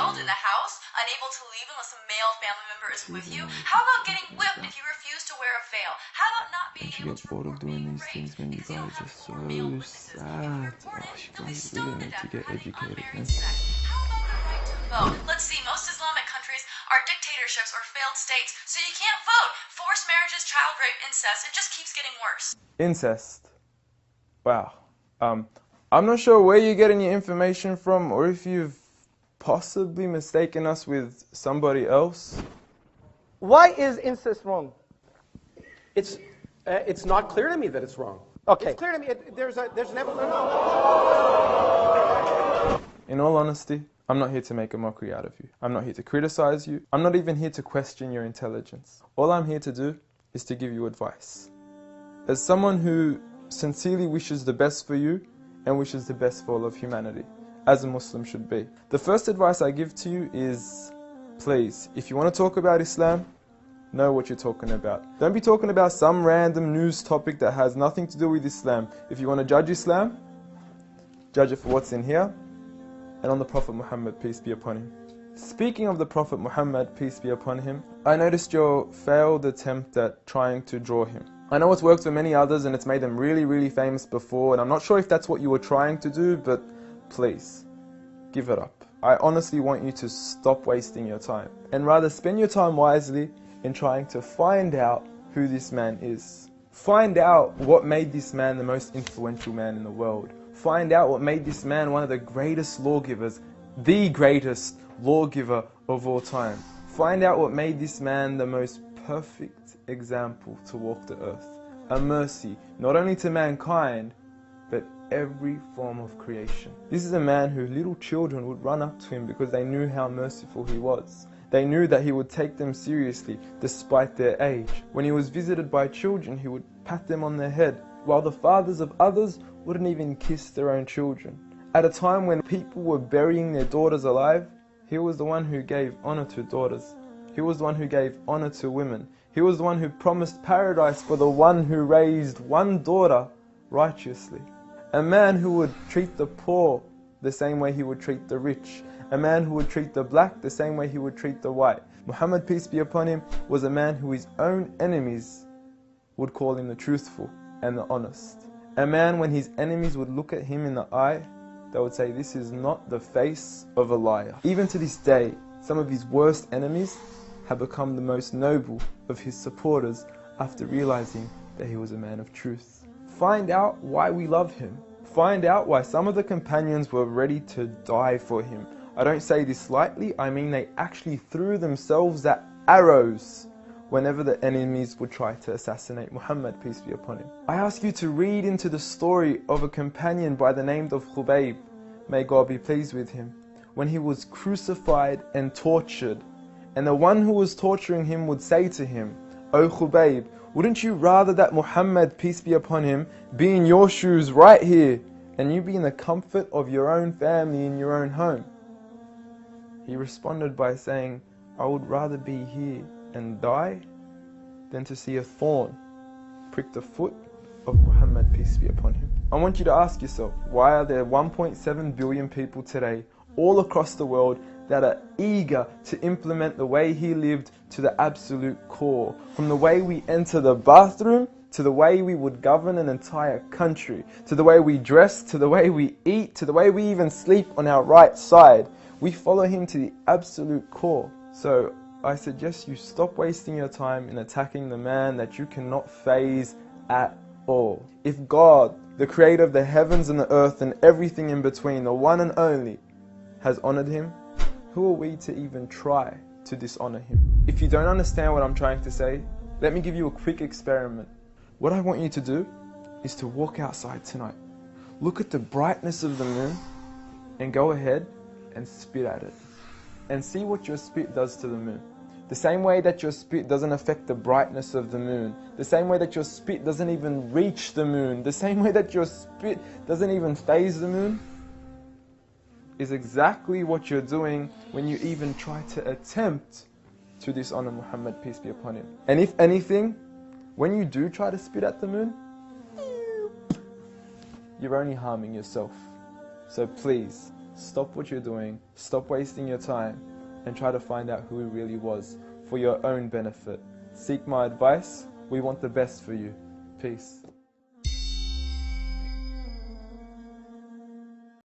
jailed in the house, unable to leave unless a male family member is with you? How about getting whipped if you refuse to wear a veil? How about not being able to report being raped because you don't have four male witnesses? If you report it, you'll be stoned to death for having unmarried sex. How about the right to vote? Let's see, most Islamic countries are dictatorships or failed states, so you can't vote. Forced marriages, child rape, incest, it just keeps getting worse. Incest. Wow. I'm not sure where you're getting your information from, or if you've possibly mistaken us with somebody else. Why is incest wrong? It's not clear to me that it's wrong. Okay. It's clear to me. There's an evolution. In all honesty, I'm not here to make a mockery out of you. I'm not here to criticize you. I'm not even here to question your intelligence. All I'm here to do is to give you advice. As someone who sincerely wishes the best for you and wishes the best for all of humanity, as a Muslim should be. The first advice I give to you is, please, if you want to talk about Islam, know what you're talking about. Don't be talking about some random news topic that has nothing to do with Islam. If you want to judge Islam, judge it for what's in here and on the Prophet Muhammad, peace be upon him. Speaking of the Prophet Muhammad, peace be upon him, I noticed your failed attempt at trying to draw him. I know it's worked for many others and it's made them really, really famous before, and I'm not sure if that's what you were trying to do, but please, give it up. I honestly want you to stop wasting your time and rather spend your time wisely in trying to find out who this man is. Find out what made this man the most influential man in the world. Find out what made this man one of the greatest lawgivers, the greatest lawgiver of all time. Find out what made this man the most perfect example to walk the earth. A mercy, not only to mankind, but every form of creation. This is a man who little children would run up to him because they knew how merciful he was. They knew that he would take them seriously despite their age. When he was visited by children, he would pat them on their head, while the fathers of others wouldn't even kiss their own children. At a time when people were burying their daughters alive, he was the one who gave honor to daughters. He was the one who gave honor to women. He was the one who promised paradise for the one who raised one daughter righteously. A man who would treat the poor the same way he would treat the rich. A man who would treat the black the same way he would treat the white. Muhammad, peace be upon him, was a man who his own enemies would call him the truthful and the honest. A man when his enemies would look at him in the eye, they would say, this is not the face of a liar. Even to this day, some of his worst enemies have become the most noble of his supporters after realizing that he was a man of truth. Find out why we love him. Find out why some of the companions were ready to die for him. I don't say this lightly, I mean they actually threw themselves at arrows whenever the enemies would try to assassinate Muhammad, peace be upon him. I ask you to read into the story of a companion by the name of Khubayb, may God be pleased with him, when he was crucified and tortured. And the one who was torturing him would say to him, O Khubayb, wouldn't you rather that Muhammad, peace be upon him, be in your shoes right here, and you be in the comfort of your own family in your own home? He responded by saying, I would rather be here and die than to see a thorn prick the foot of Muhammad, peace be upon him. I want you to ask yourself, why are there 1.7 billion people today, all across the world, that are eager to implement the way he lived to the absolute core? From the way we enter the bathroom, to the way we would govern an entire country, to the way we dress, to the way we eat, to the way we even sleep on our right side. We follow him to the absolute core. So I suggest you stop wasting your time in attacking the man that you cannot faze at all. If God, the creator of the heavens and the earth and everything in between, the one and only, has honored him, who are we to even try to dishonor him? If you don't understand what I'm trying to say, let me give you a quick experiment. What I want you to do is to walk outside tonight. Look at the brightness of the moon and go ahead and spit at it. And see what your spit does to the moon. The same way that your spit doesn't affect the brightness of the moon. The same way that your spit doesn't even reach the moon. The same way that your spit doesn't even faze the moon, is exactly what you're doing when you even try to attempt to dishonor Muhammad, peace be upon him. And if anything, when you do try to spit at the moon, you're only harming yourself. So please, stop what you're doing, stop wasting your time, and try to find out who he really was for your own benefit. Seek my advice. We want the best for you. Peace.